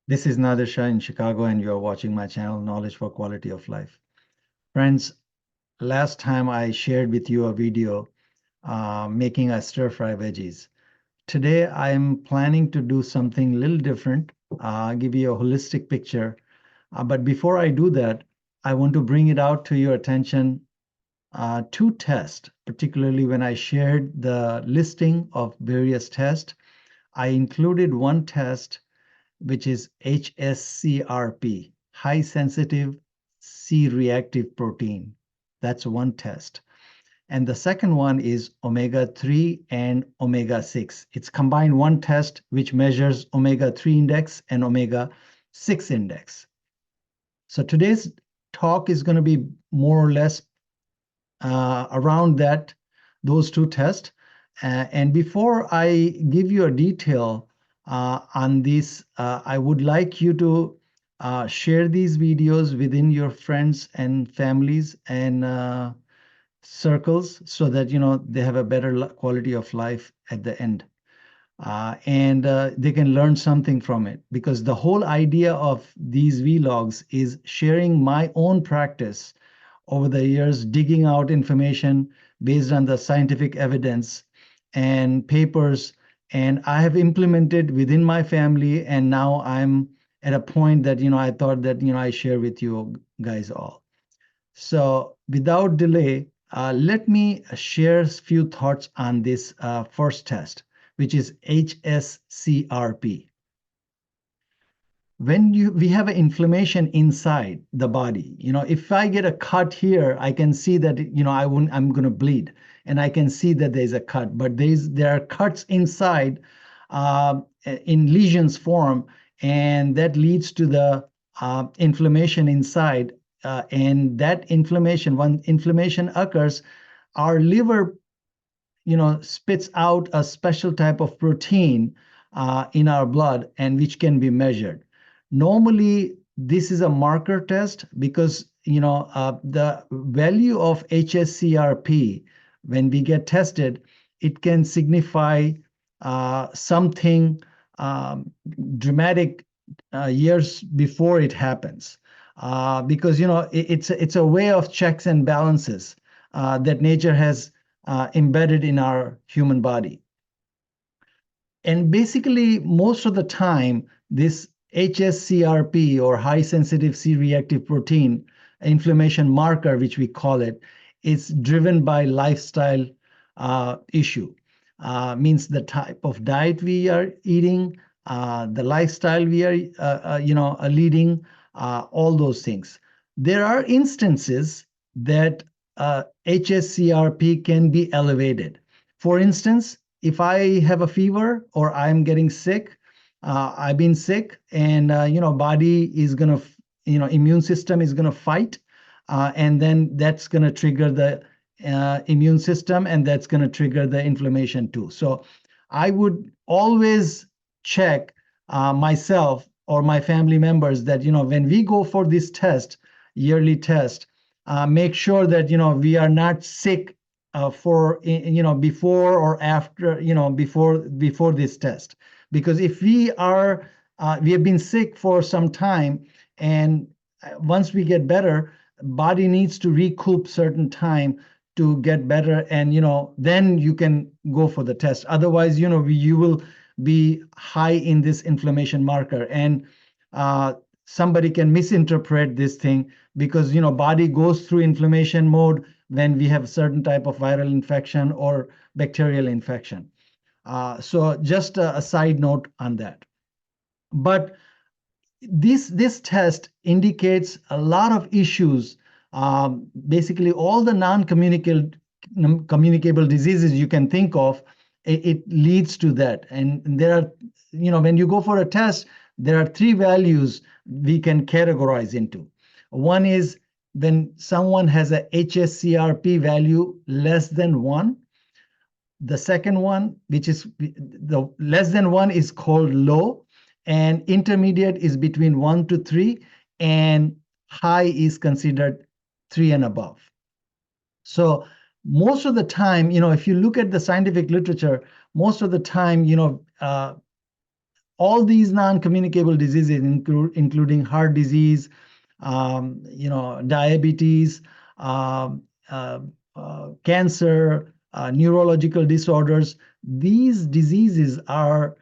This is 𝗓𝗂 in Chicago, and you are watching my channel, Knowledge for Quality of Life. Friends, last time I shared with you a video making a stir-fry veggies. Today, I am planning to do something a little different, give you a holistic picture. But before I do that, I want to bring it out to your attention two tests, particularly when I shared the listing of various tests. I included one test which is hsCRP, high sensitive C-reactive protein. That's one test. And the second one is omega-3 and omega-6. It's combined one test which measures omega-3 index and omega-6 index. So today's talk is going to be more or less around those two tests. And before I give you a detail on this, I would like you to share these videos within your friends and families and circles so that they have a better quality of life at the end. And they can learn something from it, because the whole idea of these vlogs is sharing my own practice over the years, digging out information based on the scientific evidence and papers, and I have implemented within my family, and now I'm at a point that I thought that I share with you guys all. So without delay, let me share a few thoughts on this first test, which is hsCRP. When we have an inflammation inside the body, if I get a cut here, I can see that I'm going to bleed, and I can see that there's a cut. But there are cuts inside in lesions form, and that leads to the inflammation inside. And that inflammation, when inflammation occurs, our liver spits out a special type of protein in our blood, and which can be measured. Normally, this is a marker test because the value of hsCRP, when we get tested, it can signify something dramatic years before it happens, because it's a way of checks and balances that nature has embedded in our human body. And basically, most of the time, this hsCRP, or high sensitive C-reactive protein inflammation marker, which we call it, is driven by lifestyle issue. Means the type of diet we are eating, the lifestyle we are leading, all those things. There are instances that hsCRP can be elevated. For instance, if I have a fever or I'm getting sick, I've been sick, and body is gonna, immune system is gonna fight, and then that's gonna trigger the immune system, and that's gonna trigger the inflammation too. So I would always check myself or my family members that when we go for this test, yearly test, make sure that we are not sick for before or after before this test. Because if we have been sick for some time, and once we get better, body needs to recoup certain time to get better, and then you can go for the test. Otherwise, you will be high in this inflammation marker, and somebody can misinterpret this thing, because body goes through inflammation mode when we have certain type of viral infection or bacterial infection. So just a side note on that. But this test indicates a lot of issues. Basically, all the non-communicable diseases you can think of, it leads to that. And there are, when you go for a test, there are three values we can categorize into. One is when someone has a hsCRP value less than 1. The second one, which is the less than 1, is called low, and intermediate is between 1 to 3, and high is considered 3 and above. So most of the time, if you look at the scientific literature, most of the time, all these non-communicable diseases, including heart disease, diabetes, um, uh, cancer, neurological disorders. These diseases are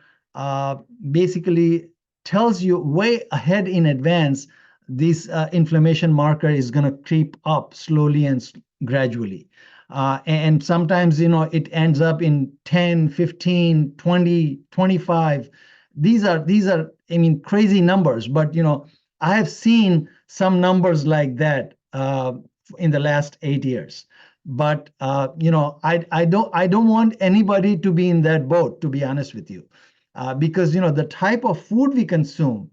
basically tells you way ahead in advance this inflammation marker is going to creep up slowly and gradually. And sometimes, it ends up in 10, 15, 20, 25. These are, I mean, crazy numbers, but, I have seen some numbers like that in the last 8 years. But I don't want anybody to be in that boat, to be honest with you, because the type of food we consume,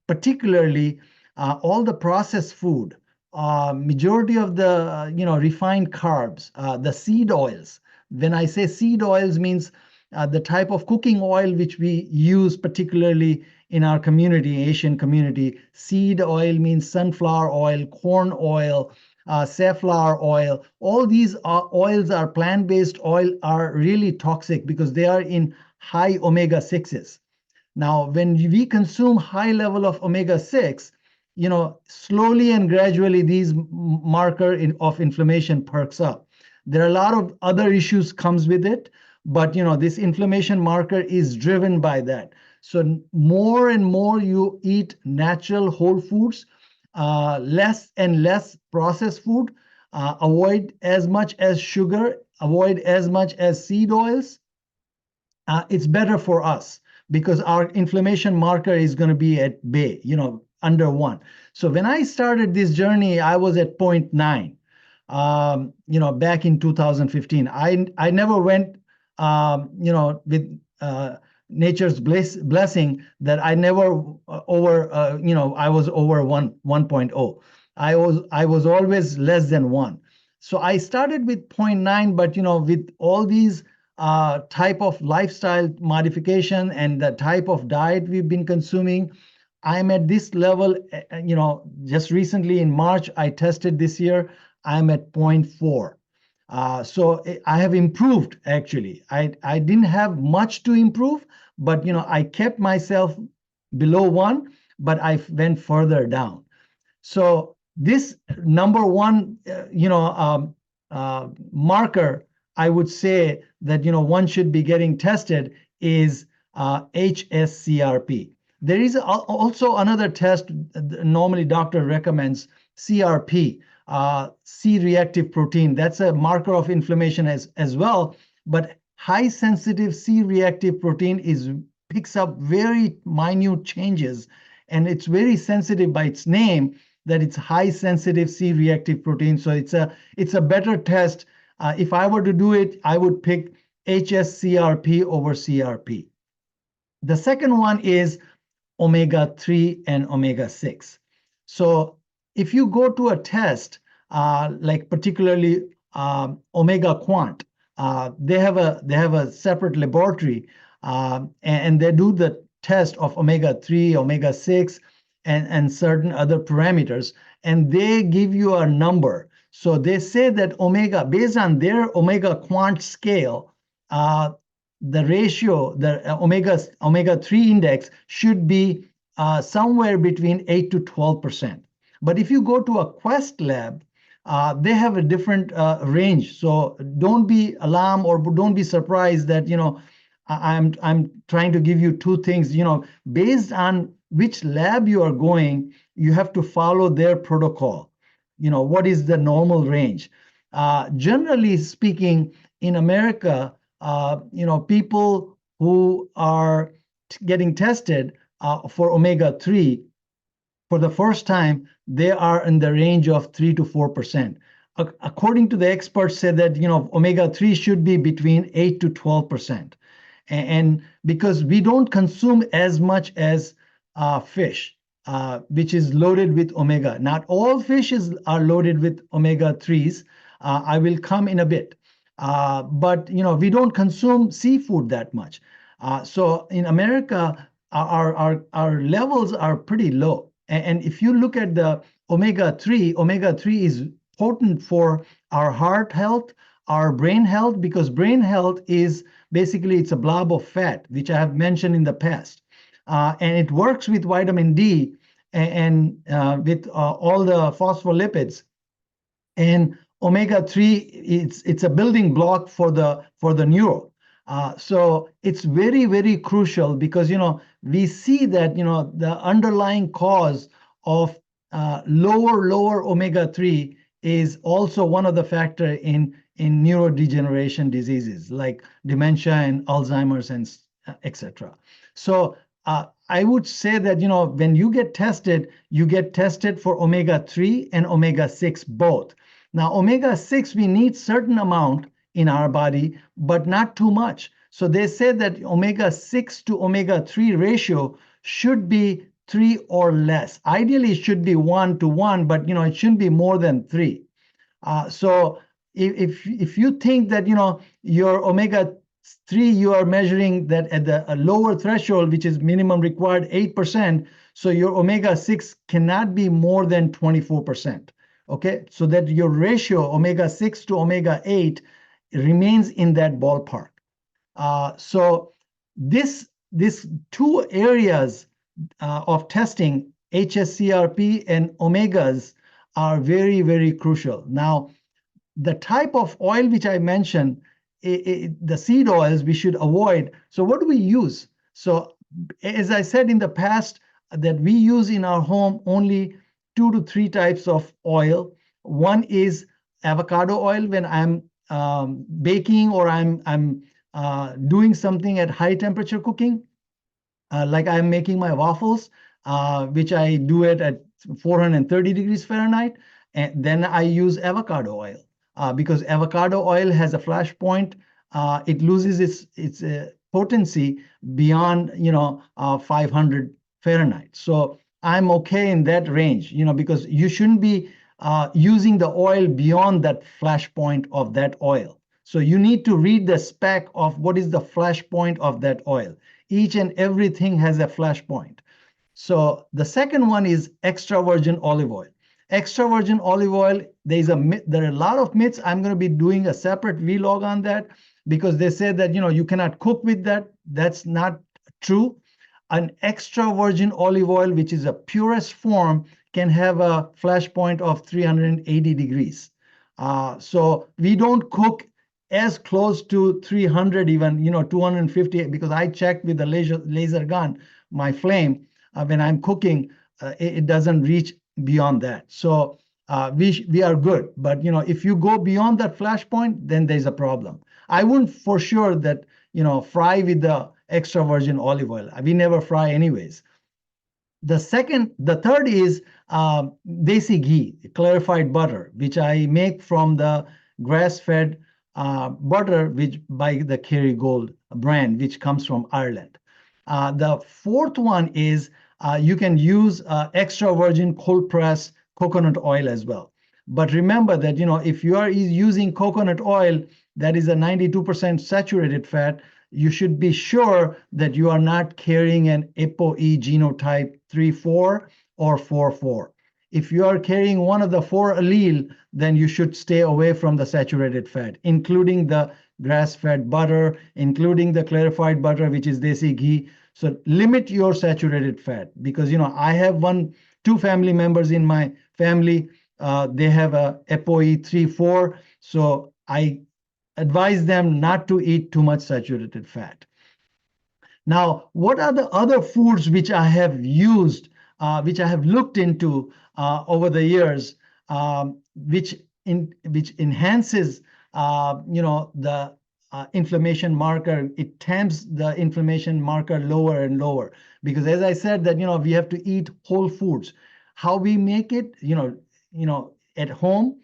particularly all the processed food, majority of the refined carbs, the seed oils. When I say seed oils, means the type of cooking oil which we use, particularly in our community, Asian community. Seed oil means sunflower oil, corn oil, safflower oil. All these oils are plant-based oil, are really toxic because they are in high omega-6s. Now, when we consume high level of omega-6, slowly and gradually these marker of inflammation perks up. There are a lot of other issues comes with it, but this inflammation marker is driven by that. So more and more you eat natural whole foods, less and less processed food, avoid as much as sugar, avoid as much as seed oils. It's better for us because our inflammation marker is going to be at bay, under 1. So when I started this journey, I was at 0.9, back in 2015. I never went, with nature's blessing that I never I was over 1.0. I was always less than 1. So I started with 0.9, but with all these type of lifestyle modification and the type of diet we've been consuming, I'm at this level. Just recently in March, I tested this year, I'm at 0.4. So I have improved, actually. I didn't have much to improve, but I kept myself below 1, but I went further down. So this number one, marker, I would say that one should be getting tested is hsCRP. There is also another test. Normally, doctor recommends CRP, C-reactive protein. That's a marker of inflammation as well. But high sensitive C-reactive protein picks up very minute changes, and it's very sensitive by its name that it's high sensitive C-reactive protein. So it's a better test. If I were to do it, I would pick hsCRP over CRP. The second one is omega-3 and omega-6. So if you go to a test, like particularly OmegaQuant, they have a separate laboratory, and they do the test of omega-3, omega-6, and certain other parameters, and they give you a number. So they say that based on their OmegaQuant scale, the ratio, the omega-3 index should be somewhere between 8 to 12%. But if you go to a Quest lab, they have a different range. So don't be alarmed or don't be surprised that I'm trying to give you two things. Based on which lab you are going, you have to follow their protocol. What is the normal range? Generally speaking, in America, people who are getting tested for omega-3 for the first time, they are in the range of 3 to 4%. According to the experts, said that omega-3 should be between 8 to 12%, and because we don't consume as much as fish, which is loaded with omega. Not all fishes are loaded with omega-3s. I will come in a bit. But we don't consume seafood that much. So in America, our levels are pretty low. And if you look at the omega-3 is potent for our heart health, our brain health, because brain health is basically, it's a blob of fat, which I have mentioned in the past. and it works with vitamin D and with all the phospholipids. And omega-3, it's a building block for the neuro. So it's very, very crucial because, we see that, the underlying cause of lower omega-3 is also one of the factor in neurodegeneration diseases like dementia and Alzheimer's and etc. So I would say that, when you get tested for omega-3 and omega-6 both. Now, omega-6, we need certain amount in our body, but not too much. So they say that omega-6 to omega-3 ratio should be 3 or less. Ideally, it should be 1 to 1, but it shouldn't be more than 3. So if you think that your omega-3, you are measuring that at a lower threshold, which is minimum required 8%, so your omega-6 cannot be more than 24%. Okay, so that your ratio omega-6 to omega-8 remains in that ballpark. So these two areas of testing, hsCRP and omegas, are very, very crucial. Now, the type of oil which I mentioned, the seed oils we should avoid. So what do we use? So as I said in the past, that we use in our home only 2 to 3 types of oil. One is avocado oil when I'm baking or I'm doing something at high temperature cooking, like I'm making my waffles, which I do it at 430 degrees Fahrenheit. And then I use avocado oil because avocado oil has a flash point. It loses its potency beyond 500 Fahrenheit. So I'm okay in that range, because you shouldn't be using the oil beyond that flash point of that oil. So you need to read the spec of what is the flash point of that oil. Each and everything has a flash point. So the second one is extra virgin olive oil. Extra virgin olive oil, there are a lot of myths. I'm going to be doing a separate vlog on that because they say that you cannot cook with that. That's not true. An extra virgin olive oil, which is a purest form, can have a flash point of 380 degrees. So we don't cook as close to 300, even 250, because I checked with the laser gun, my flame, when I'm cooking, it doesn't reach beyond that. So we are good. But if you go beyond that flash point, then there's a problem. I wouldn't for sure that fry with the extra virgin olive oil. We never fry anyways. The third is desi ghee, clarified butter, which I make from the grass-fed butter, which by the Kerrygold brand, which comes from Ireland. The fourth one is you can use extra virgin cold press coconut oil as well. But remember that if you are using coconut oil that is a 92% saturated fat, you should be sure that you are not carrying an ApoE genotype 3,4 or 4,4. If you are carrying one of the 4 allele, then you should stay away from the saturated fat, including the grass-fed butter, including the clarified butter, which is desi ghee. So limit your saturated fat because, I have 2 family members in my family. They have a ApoE 3,4. So I advise them not to eat too much saturated fat. Now, what are the other foods which I have used, which I have looked into over the years, which enhances, the inflammation marker? It tempts the inflammation marker lower and lower because, as I said, that we have to eat whole foods. How we make it, at home.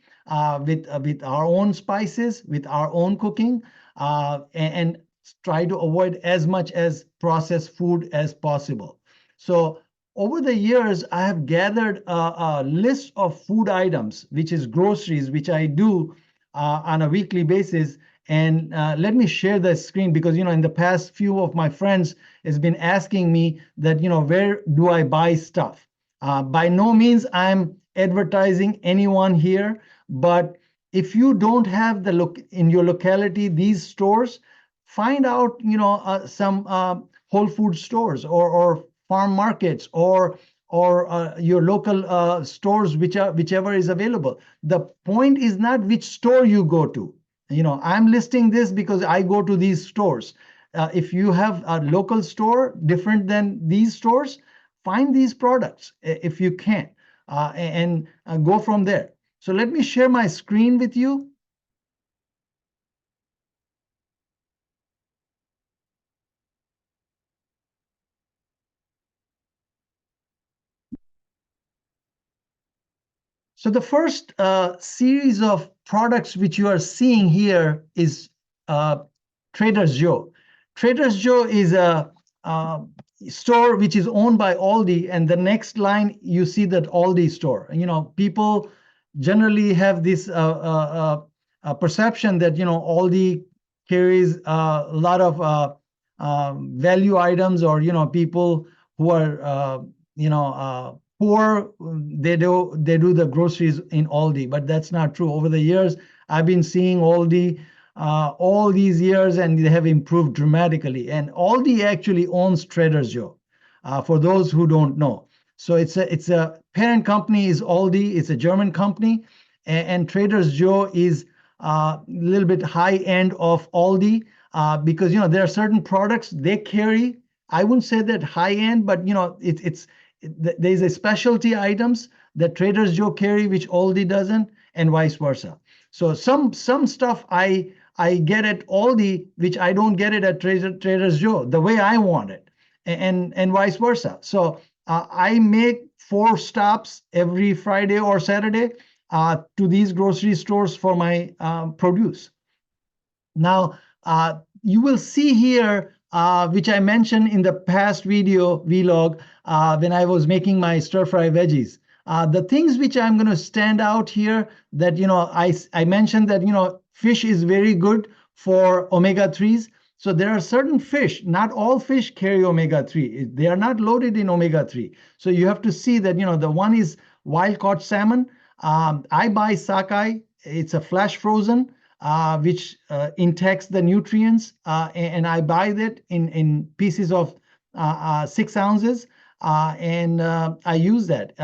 With our own spices, with our own cooking, and try to avoid as much as processed food as possible. So over the years, I have gathered a list of food items, which is groceries, which I do on a weekly basis. And let me share the screen because, in the past, few of my friends has been asking me that, where do I buy stuff? By no means I'm advertising anyone here. But if you don't have in your locality these stores, find out some whole food stores or farm markets or your local stores, whichever is available. The point is not which store you go to. I'm listing this because I go to these stores. If you have a local store different than these stores, find these products if you can, and go from there. So let me share my screen with you. So the first series of products which you are seeing here is Trader Joe. Trader Joe is a store which is owned by Aldi, and the next line you see that Aldi store. People generally have this perception that Aldi carries a lot of value items, or people who are poor, they do the groceries in Aldi, but that's not true. Over the years, I've been seeing Aldi all these years, and they have improved dramatically. And Aldi actually owns Trader Joe, for those who don't know. So it's a parent company is Aldi. It's a German company, and Trader Joe is a little bit high end of Aldi, because there are certain products they carry. I wouldn't say that high end, but there's a specialty items that Trader Joe carry which Aldi doesn't, and vice versa. So some stuff I get at Aldi which I don't get it at Trader Joe the way I want it, and vice versa. So I make 4 stops every Friday or Saturday to these grocery stores for my produce. Now you will see here, which I mentioned in the past video vlog, when I was making my stir-fry veggies. The things which I'm going to stand out here, that I mentioned that fish is very good for omega-3s. So there are certain fish, not all fish carry omega-3. They are not loaded in omega-3. So you have to see that the one is wild-caught salmon. I buy 𝗓𝗂𝗧. It's a flash frozen, which intakes the nutrients, and I buy that in pieces of 6 ounces, and I use that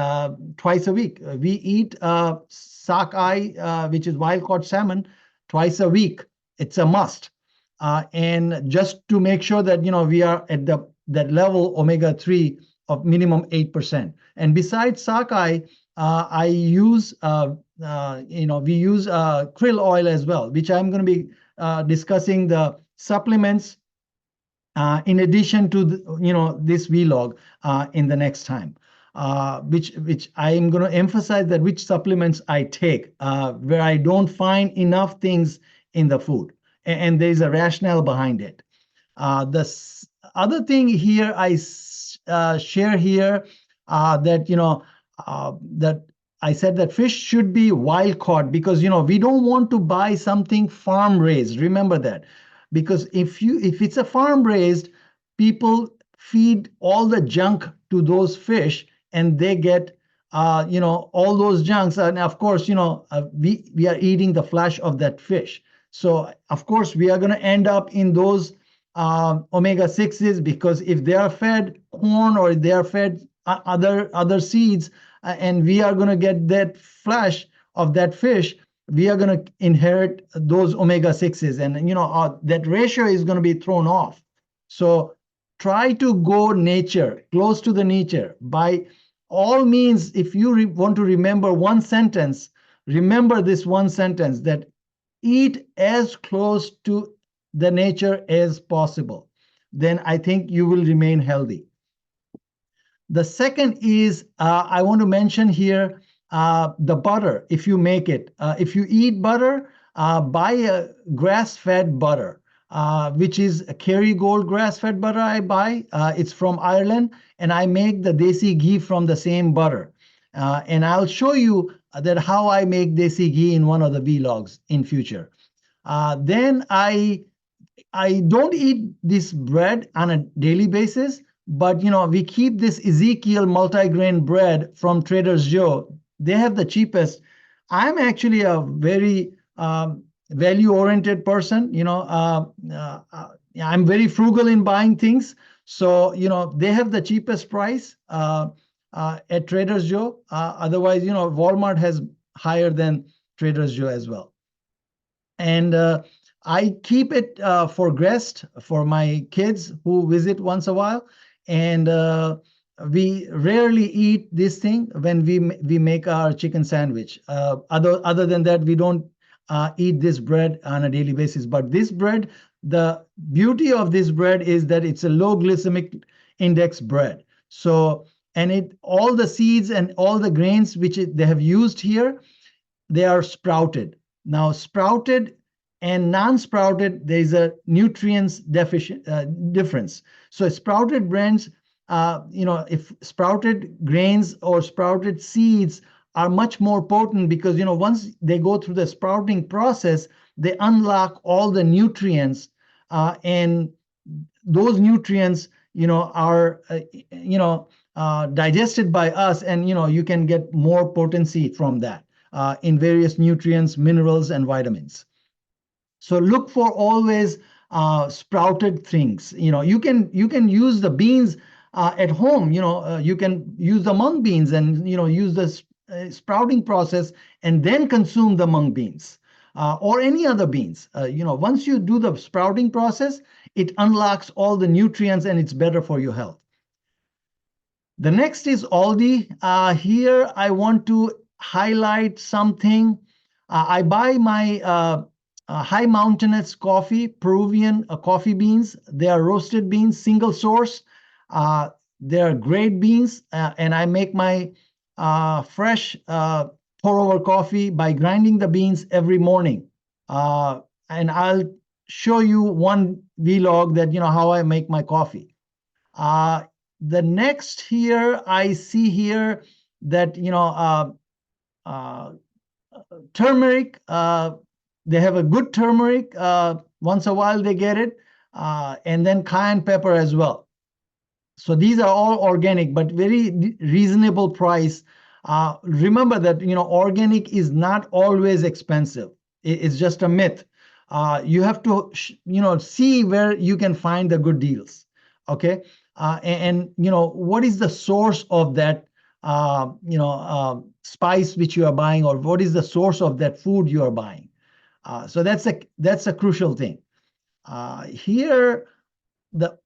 twice a week. We eat 𝗓𝗂𝗧, which is wild-caught salmon, twice a week. It's a must, and just to make sure that we are at that level omega-3 of minimum 8%. And besides 𝗓𝗂𝗧, I use we use krill oil as well, which I'm going to be discussing the supplements in addition to this vlog in the next time, which I'm going to emphasize that which supplements I take where I don't find enough things in the food, and there's a rationale behind it. The other thing here I share here, that that I said that fish should be wild caught, because we don't want to buy something farm raised. Remember that, because if it's a farm raised, people feed all the junk to those fish, and they get all those junks, and of course we are eating the flesh of that fish. So of course we are going to end up in those omega-6s, because if they are fed corn or they are fed other seeds, and we are going to get that flesh of that fish, we are going to inherit those omega-6s, and that ratio is going to be thrown off. So try to go nature, close to the nature. By all means, if you want to remember one sentence, remember this one sentence, that eat as close to the nature as possible. Then I think you will remain healthy. The second is, I want to mention here, the butter. If you make it, if you eat butter, buy a grass-fed butter, which is a Kerrygold grass-fed butter I buy. It's from Ireland, and I make the desi ghee from the same butter. And I'll show you that how I make desi ghee in one of the vlogs in future. Then I don't eat this bread on a daily basis, but we keep this Ezekiel multigrain bread from Trader Joe. They have the cheapest. I'm actually a very value-oriented person. I'm very frugal in buying things. So, they have the cheapest price at Trader Joe. Otherwise, Walmart has higher than Trader Joe as well. And I keep it for guests, for my kids who visit once a while. And we rarely eat this thing when we make our chicken sandwich. Other than that, we don't eat this bread on a daily basis. But this bread, the beauty of this bread is that it's a low glycemic index bread. So, and all the seeds and all the grains which they have used here, they are sprouted. Now, sprouted and non-sprouted, there's a nutrients difference. So sprouted grains, if sprouted grains or sprouted seeds are much more potent because, once they go through the sprouting process, they unlock all the nutrients, and those nutrients, are, digested by us, and, you can get more potency from that in various nutrients, minerals, and vitamins. So look for always sprouted things. You can use the beans at home. You can use the mung beans and use the sprouting process and then consume the mung beans or any other beans. Once you do the sprouting process, it unlocks all the nutrients and it's better for your health. The next is 𝗚ldie. Here I want to highlight something. I buy my high mountainous coffee, Peruvian coffee beans. They are roasted beans, single source. They are great beans, and I make my fresh pour-over coffee by grinding the beans every morning. And I'll show you one vlog that, how I make my coffee. The next here, I see here that, turmeric, they have a good turmeric. Once a while they get it. And then cayenne pepper as well. So these are all organic, but very reasonable price. Remember that, organic is not always expensive. It's just a myth. You have to, see where you can find the good deals. Okay. And what is the source of that, spice which you are buying, or what is the source of that food you are buying? So that's a crucial thing. Here, the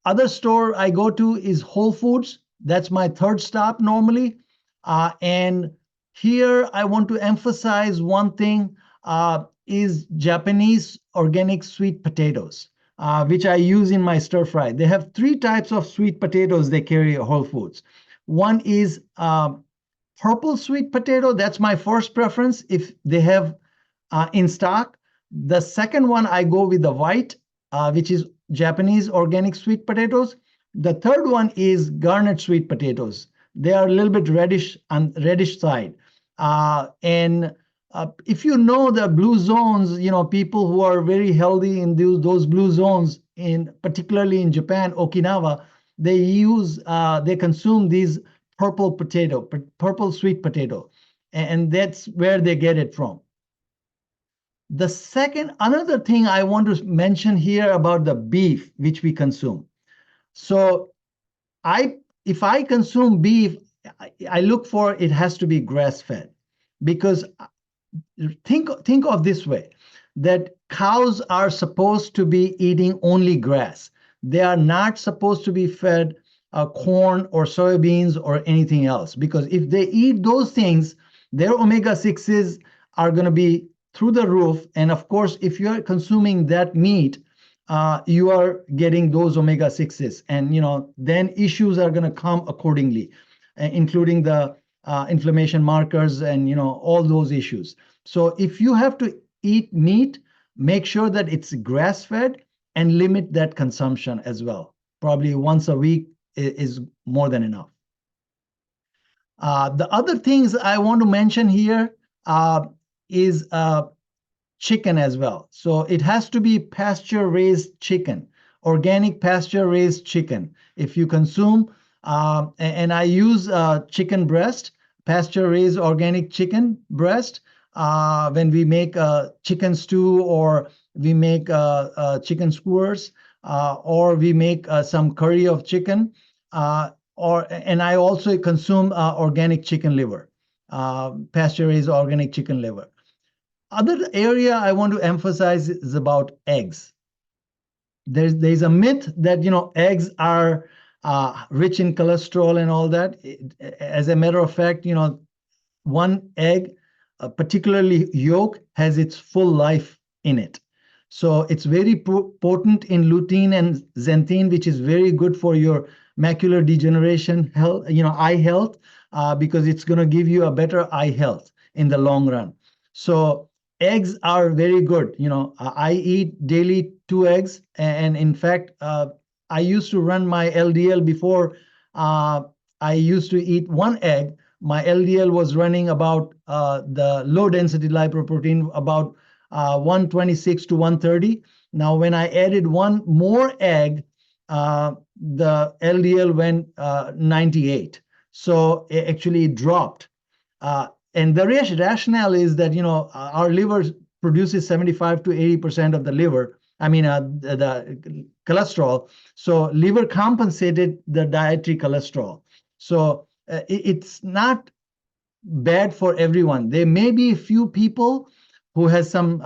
other store I go to is Whole Foods. That's my third stop normally. And here I want to emphasize one thing, is Japanese organic sweet potatoes, which I use in my stir fry. They have 3 types of sweet potatoes they carry at Whole Foods. One is purple sweet potato. That's my first preference if they have in stock. The second one, I go with the white, which is Japanese organic sweet potatoes. The third one is garnet sweet potatoes. They are a little bit reddish on reddish side. And if you know the blue zones, people who are very healthy in those blue zones, particularly in Japan, Okinawa, they consume these purple sweet potato, and that's where they get it from. Another thing I want to mention here about the beef which we consume. So if I consume beef, I look for it has to be grass-fed, because think of this way, that cows are supposed to be eating only grass. They are not supposed to be fed corn or soybeans or anything else, because if they eat those things, their omega-6s are going to be through the roof. And of course, if you're consuming that meat, you are getting those omega-6s, and then issues are going to come accordingly, including the inflammation markers and all those issues. So if you have to eat meat, make sure that it's grass-fed and limit that consumption as well. Probably once a week is more than enough. The other things I want to mention here is chicken as well. So it has to be pasture-raised chicken, organic pasture-raised chicken. If you consume, and I use chicken breast, pasture-raised organic chicken breast, when we make chicken stew or we make chicken skewers. or we make some curry of chicken, and I also consume organic chicken liver, pasture-raised organic chicken liver. Other area I want to emphasize is about eggs. There's a myth that eggs are rich in cholesterol and all that. As a matter of fact, one egg, particularly yolk, has its full life in it. So it's very potent in lutein and xanthine, which is very good for your macular degeneration health, eye health, because it's going to give you a better eye health in the long run. So eggs are very good. I eat daily 2 eggs, and in fact, I used to run my LDL before. I used to eat 1 egg. My LDL was running about the low density lipoprotein about 126 to 130. Now, when I added 1 more egg, the LDL went 98. So it actually dropped. And the rationale is that our liver produces 75 to 80% of the the cholesterol. So liver compensated the dietary cholesterol. So it's not bad for everyone. There may be a few people who has some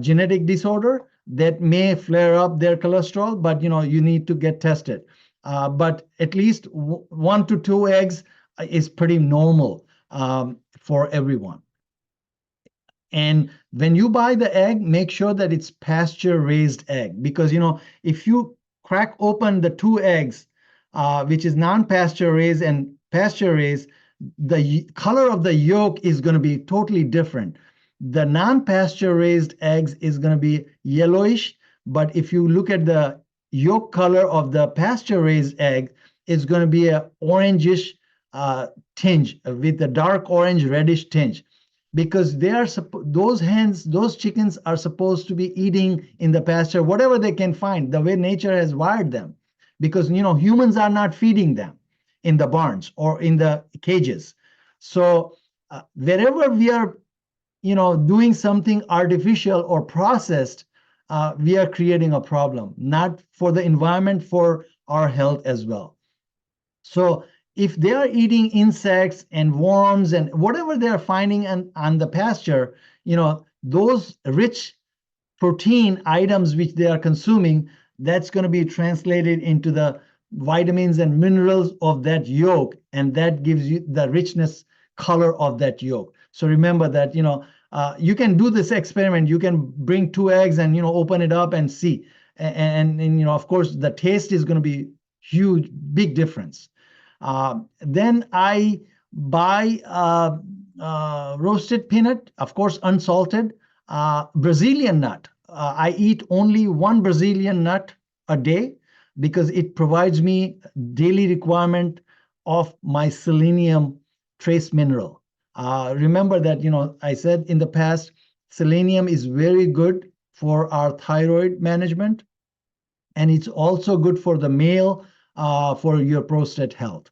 genetic disorder that may flare up their cholesterol, but you need to get tested. But at least 1 to 2 eggs is pretty normal for everyone. And when you buy the egg, make sure that it's pasture-raised egg, because if you crack open the 2 eggs, which is non-pasture-raised and pasture-raised, the color of the yolk is going to be totally different. The non-pasture-raised eggs is going to be yellowish, but if you look at the yolk color of the pasture-raised egg, it's going to be an orangish tinge with a dark orange reddish tinge, because those chickens are supposed to be eating in the pasture whatever they can find, the way nature has wired them, because humans are not feeding them in the barns or in the cages. So wherever we are doing something artificial or processed, we are creating a problem, not for the environment, for our health as well. So if they are eating insects and worms and whatever they are finding on the pasture, those rich protein items which they are consuming, that's going to be translated into the vitamins and minerals of that yolk, and that gives you the richness color of that yolk. So remember that you can do this experiment. You can bring 2 eggs and open it up and see, and of course the taste is going to be huge, big difference. Then I buy roasted peanut, of course unsalted, Brazilian nut. I eat only 1 Brazilian nut a day because it provides me daily requirement of my selenium trace mineral. Remember that I said in the past, selenium is very good for our thyroid management, and it's also good for the male, for your prostate health.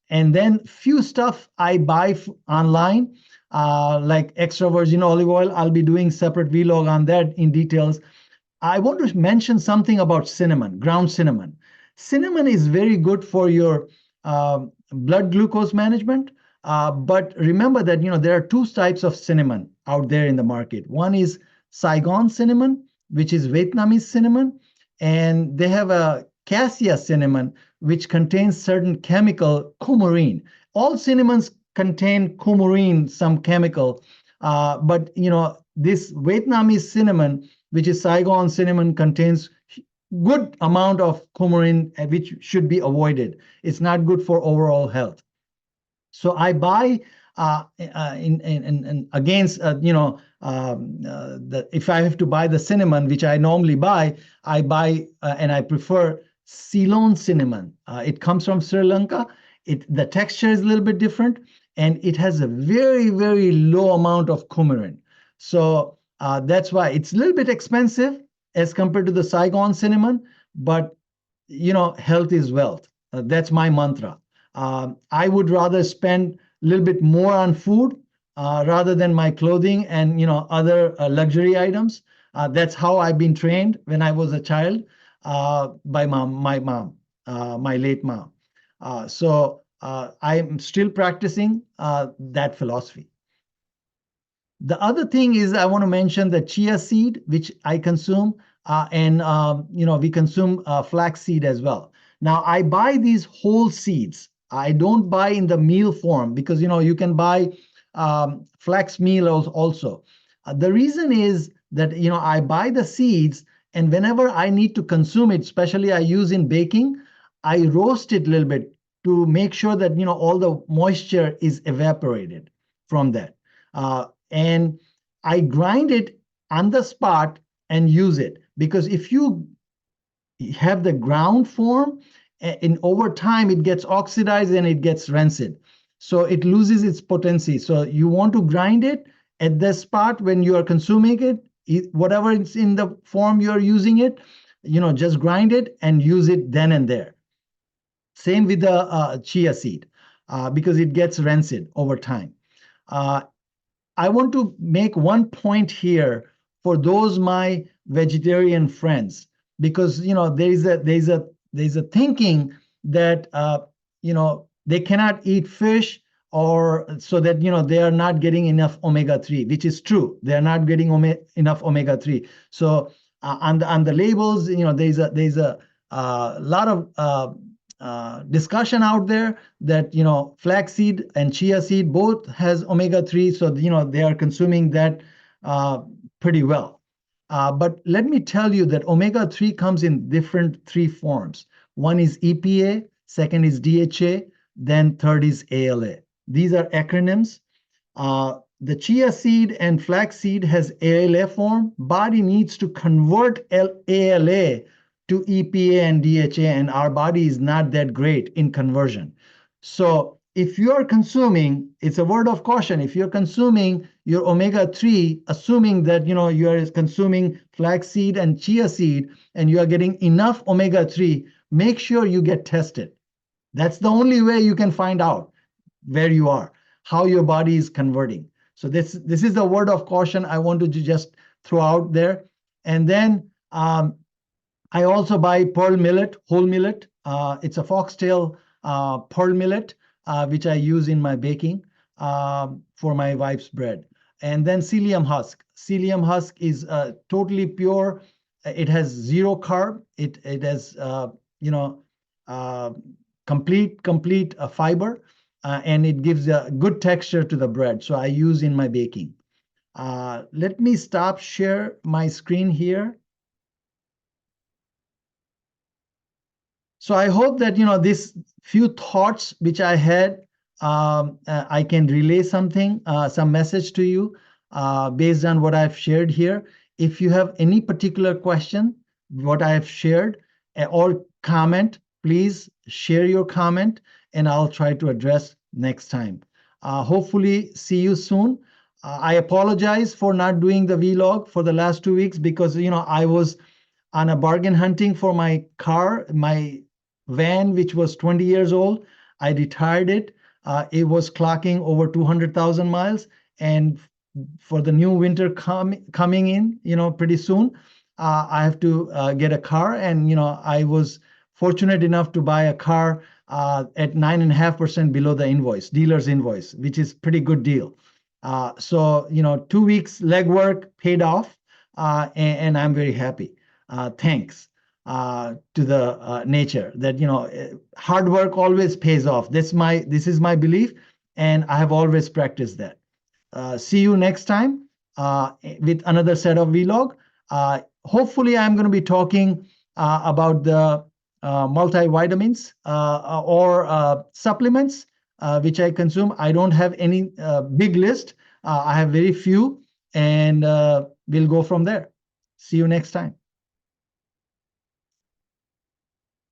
And then few stuff I buy online, like extra virgin olive oil. I'll be doing separate vlog on that in details. I want to mention something about cinnamon, ground cinnamon. Cinnamon is very good for your blood glucose management. But remember that there are 2 types of cinnamon out there in the market. One is Saigon cinnamon, which is Vietnamese cinnamon, and they have a cassia cinnamon, which contains certain chemical, coumarin. All cinnamons contain coumarin, some chemical, but this Vietnamese cinnamon, which is Saigon cinnamon, contains good amount of coumarin, which should be avoided. It's not good for overall health. So I buy against if I have to buy the cinnamon, which I normally buy, I buy and I prefer Ceylon cinnamon. It comes from Sri Lanka. The texture is a little bit different, and it has a very, very low amount of coumarin. So that's why it's a little bit expensive as compared to the Saigon cinnamon, but health is wealth. That's my mantra. I would rather spend a little bit more on food rather than my clothing and other luxury items. That's how I've been trained when I was a child by my mom, my late mom. I'm still practicing that philosophy. The other thing is I want to mention the chia seed, which I consume, and we consume flax seed as well. Now I buy these whole seeds. I don't buy in the meal form because you can buy flax meal also. The reason is that I buy the seeds, and whenever I need to consume it, especially I use in baking, I roast it a little bit to make sure that all the moisture is evaporated from that. And I grind it on the spot and use it, because if you have the ground form, in over time it gets oxidized and it gets rancid, so it loses its potency. So you want to grind it at the spot when you are consuming it, whatever it's in the form you are using it, just grind it and use it then and there. Same with the chia seed, because it gets rancid over time. I want to make one point here for those my vegetarian friends, because there's a thinking that they cannot eat fish, or so that they are not getting enough omega-3, which is true. They are not getting enough omega-3. So on the labels, there's a lot of discussion out there that flaxseed and chia seed both has omega-3, so they are consuming that pretty well. But let me tell you that omega-3 comes in different three forms. One is EPA, second is DHA, then third is ALA. These are acronyms. The chia seed and flax seed has ALA form. Body needs to convert ALA to EPA and DHA, and our body is not that great in conversion. So if you are consuming, it's a word of caution, if you're consuming your omega-3, assuming that you are consuming flaxseed and chia seed and you are getting enough omega-3, make sure you get tested. That's the only way you can find out where you are, how your body is converting. So this is a word of caution I wanted to just throw out there. And then I also buy pearl millet, whole millet. It's a foxtail pearl millet, which I use in my baking for my wife's bread. And then psyllium husk. Psyllium husk is totally pure. It has zero carb. It has complete fiber, and it gives a good texture to the bread. So I use in my baking. Let me share my screen here. So I hope that these few thoughts which I had, I can relay something, some message to you based on what I've shared here. If you have any particular question, what I have shared, or comment, please share your comment, and I'll try to address next time. Hopefully, see you soon. I apologize for not doing the vlog for the last 2 weeks because I was on a bargain hunting for my car, my van, which was 20 years old. I retired it. It was clocking over 200,000 miles. And for the new winter coming in, pretty soon, I have to get a car. And, I was fortunate enough to buy a car at 9.5% below the invoice, dealer's invoice, which is pretty good deal. So, 2 weeks legwork paid off, and I'm very happy. Thanks to the nature that hard work always pays off. This is my belief, and I have always practiced that. See you next time with another set of vlog. Hopefully, I'm going to be talking about the multivitamins or supplements which I consume. I don't have any big list. I have very few, and we'll go from there. See you next time.